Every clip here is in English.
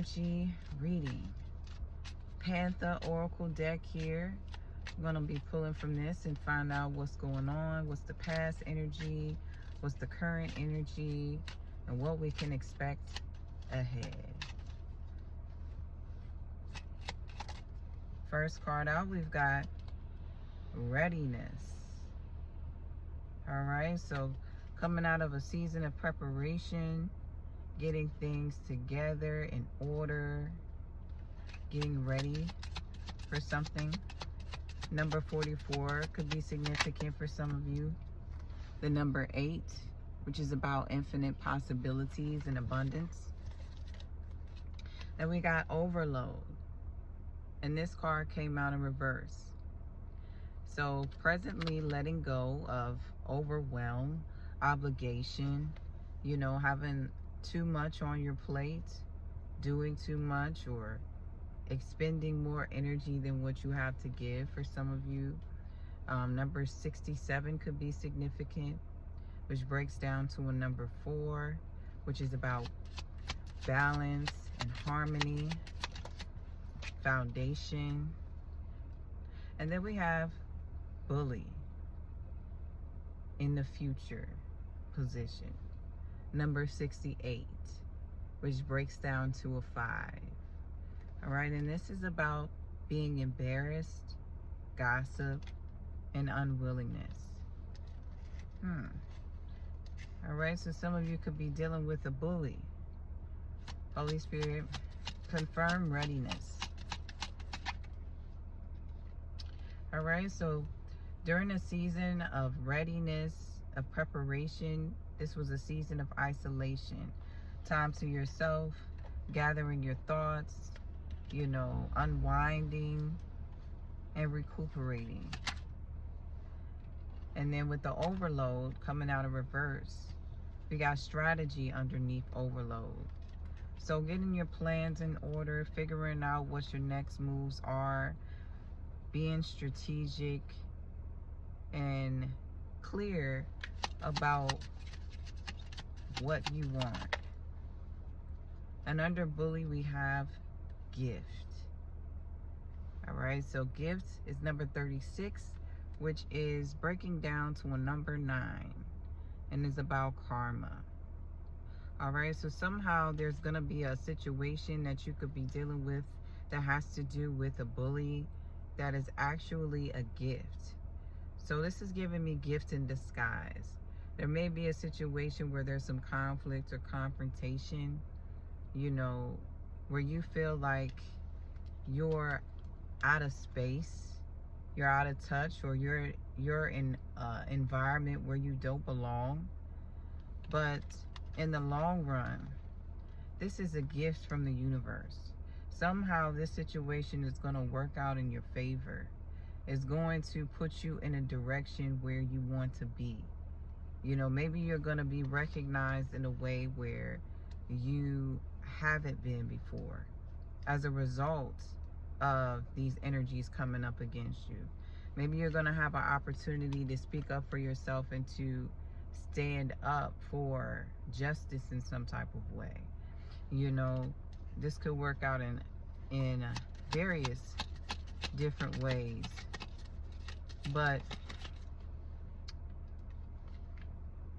energy reading. Panther Oracle deck here. I'm going to be pulling from this and find out what's going on, what's the past energy, what's the current energy, and what we can expect ahead. First card out, we've got readiness. All right, so coming out of a season of preparation, getting things together in order, getting ready for something. Number 44 could be significant for some of you. The number 8, which is about infinite possibilities and abundance. Then we got overload. And this card came out in reverse. So presently letting go of overwhelm, obligation, you know, having too much on your plate, doing too much, or expending more energy than what you have to give for some of you. Number 67 could be significant, which breaks down to a number 4, which is about balance and harmony, foundation. And then we have bully in the future position, number 68, which breaks down to a 5. All right, and this is about being embarrassed, gossip, and unwillingness. All right, so some of you could be dealing with a bully. Holy Spirit, confirm readiness. All right, so during a season of readiness, of preparation, this was a season of isolation. Time to yourself, gathering your thoughts, you know, unwinding and recuperating. And then with the overload coming out of reverse, we got strategy underneath overload. So getting your plans in order, figuring out what your next moves are, being strategic and clear about what you want. And under bully, we have gift. All right, so gift is number 36, which is breaking down to a number 9 and is about karma. All right, so somehow there's going to be a situation that you could be dealing with that has to do with a bully that is actually a gift. So this is giving me gift in disguise. There may be a situation where there's some conflict or confrontation, you know, where you feel like you're out of space, you're out of touch, or you're in an environment where you don't belong. But in the long run, this is a gift from the universe. Somehow this situation is going to work out in your favor. It's going to put you in a direction where you want to be. You know, maybe you're going to be recognized in a way where you haven't been before as a result of these energies coming up against you. Maybe you're going to have an opportunity to speak up for yourself and to stand up for justice in some type of way. You know, this could work out in various different ways, but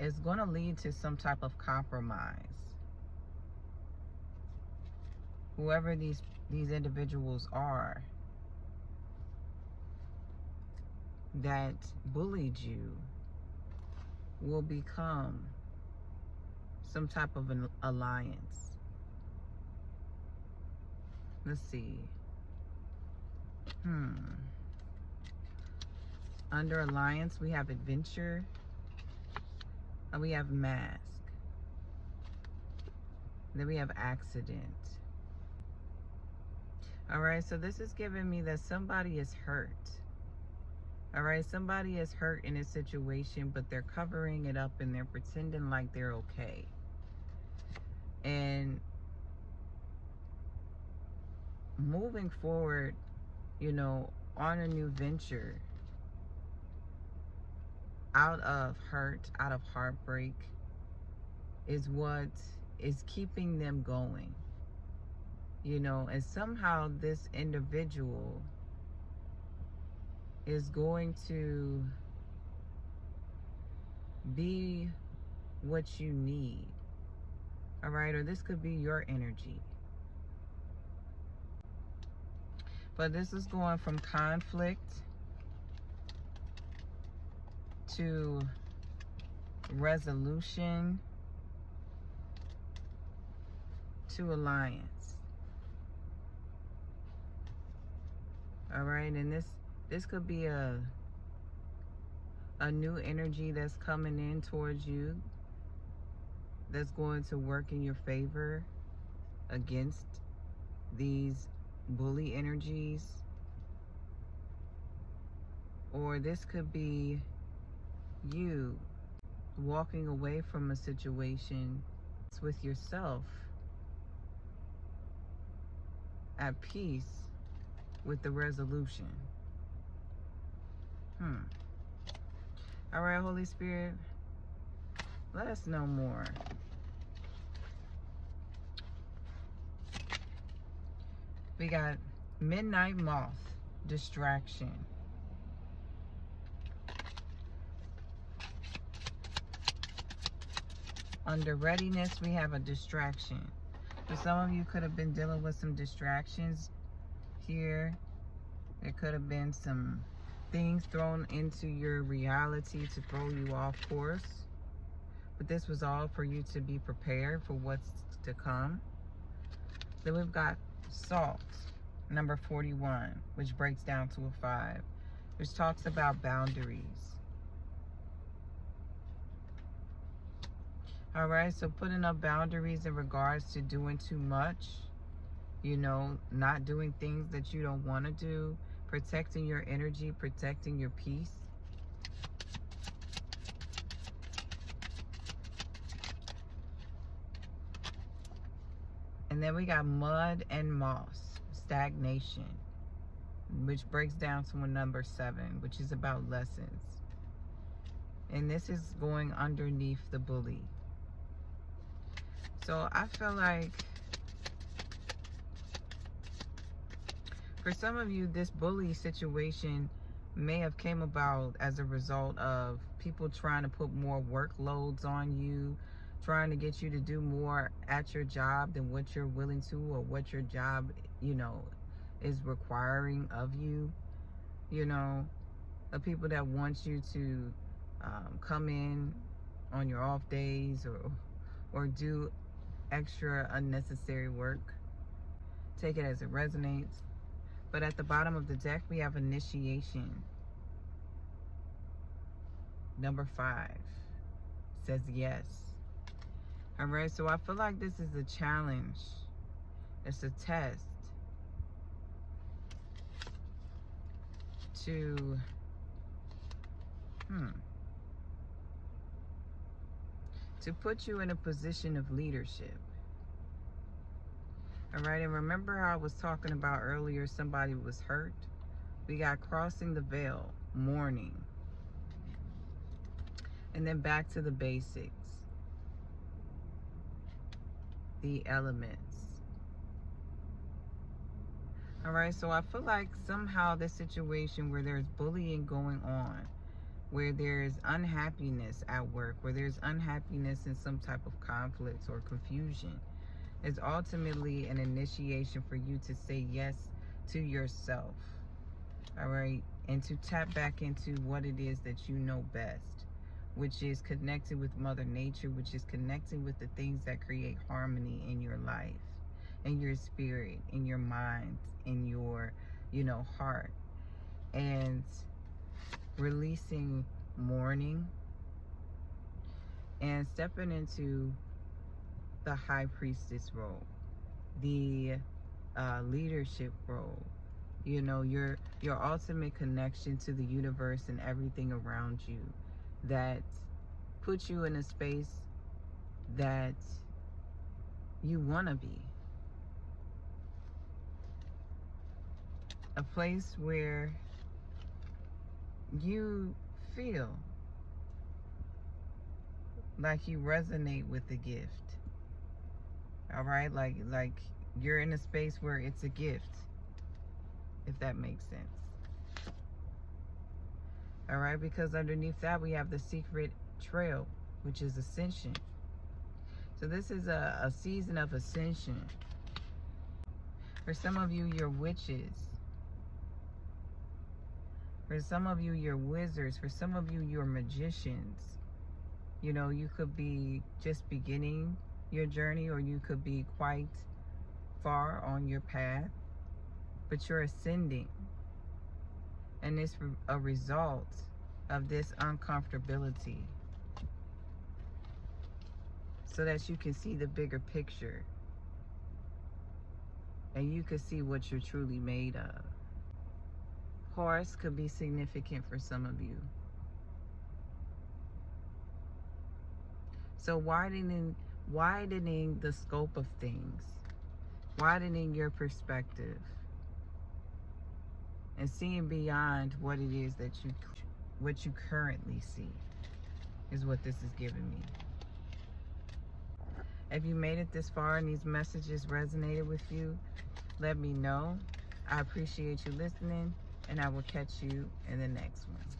it's going to lead to some type of compromise. Whoever these individuals are that bullied you will become some type of an alliance. Let's see. Under alliance, we have adventure and we have mask. Then we have accident. All right, so this is giving me that somebody is hurt. All right, somebody is hurt in a situation, but they're covering it up and they're pretending like they're okay. And moving forward, you know, on a new venture, out of hurt, out of heartbreak, is what is keeping them going. you know, and somehow this individual is going to be what you need. All right, or this could be your energy. But this is going from conflict to resolution to alliance. All right, and this could be a new energy that's coming in towards you that's going to work in your favor against these bully energies. Or this could be you walking away from a situation with yourself at peace with the resolution. All right, Holy Spirit, let us know more. We got Midnight Moth, distraction. Under readiness, we have a distraction. For some of you, could have been dealing with some distractions here. There could have been some things thrown into your reality to throw you off course. But this was all for you to be prepared for what's to come. Then we've got Salt, number 41, which breaks down to a 5, which talks about boundaries. All right, so putting up boundaries in regards to doing too much, you know, not doing things that you don't want to do, protecting your energy, protecting your peace. And then we got Mud and Moss, stagnation, which breaks down to a number 7, which is about lessons. And this is going underneath the bully. So I feel like for some of you, this bully situation may have came about as a result of people trying to put more workloads on you, trying to get you to do more at your job than what you're willing to, or what your job, you know, is requiring of you. You know, the people that want you to come in on your off days or do extra unnecessary work. Take it as it resonates. But at the bottom of the deck, we have initiation. Number 5 says yes. All right, so I feel like this is a challenge. It's a test to put you in a position of leadership. All right, and remember how I was talking about earlier, somebody was hurt? We got crossing the veil, mourning. And then back to the basics. The elements. All right, so I feel like somehow this situation where there's bullying going on, where there's unhappiness at work, where there's unhappiness in some type of conflict or confusion, is ultimately an initiation for you to say yes to yourself. All right, and to tap back into what it is that you know best, which is connected with Mother Nature, which is connected with the things that create harmony in your life, in your spirit, in your mind, in your, you know, heart. And releasing mourning and stepping into the High Priestess role, the leadership role, you know, your ultimate connection to the universe and everything around you that puts you in a space that you want to be. A place where you feel like you resonate with the gift. All right, like you're in a space where it's a gift, if that makes sense. All right, because underneath that we have the secret trail, which is ascension. So this is a season of ascension. For some of you, you're witches. For some of you, you're wizards. For some of you, you're magicians. You know, you could be just beginning your journey, or you could be quite far on your path, but you're ascending. And it's a result of this uncomfortability, so that you can see the bigger picture and you can see what you're truly made of. Horse could be significant for some of you. So widening the scope of things, widening your perspective, and seeing beyond what it is that you currently see is what this is giving me. If you made it this far and these messages resonated with you, let me know. I appreciate you listening, and I will catch you in the next one.